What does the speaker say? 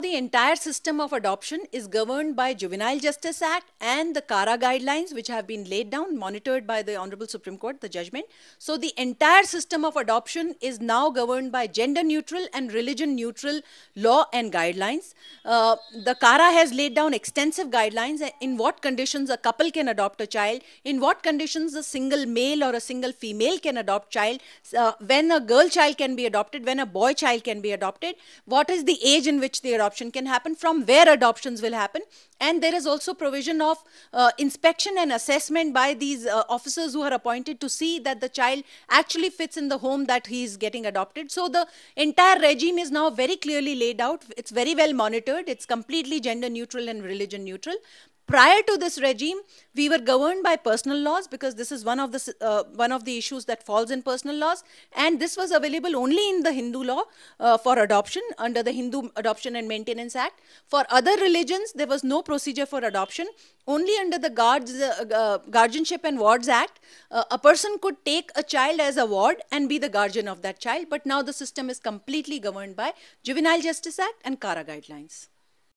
the entire system of adoption is governed by Juvenile Justice Act and the CARA guidelines, which have been laid down, monitored by the Honorable Supreme Court, the judgment. So the entire system of adoption is now governed by gender neutral and religion neutral law and guidelines. The CARA has laid down extensive guidelines in what conditions a couple can adopt a child, in what conditions a single male or a single female can adopt child, when a girl child can be adopted, when a boy child can be adopted, what is the age in which the adoption can happen, from where adoptions will happen. And there is also provision of inspection and assessment by these officers who are appointed to see that the child actually fits in the home that he is getting adopted. So the entire regime is now very clearly laid out. It's very well monitored. It's completely gender neutral and religion neutral. Prior to this regime, we were governed by personal laws, because this is one of the issues that falls in personal laws, and this was available only in the Hindu law for adoption under the Hindu Adoption and Maintenance Act. For other religions, there was no procedure for adoption. Only under the Guardianship and Wards Act, a person could take a child as a ward and be the guardian of that child. But now the system is completely governed by Juvenile Justice Act and CARA guidelines.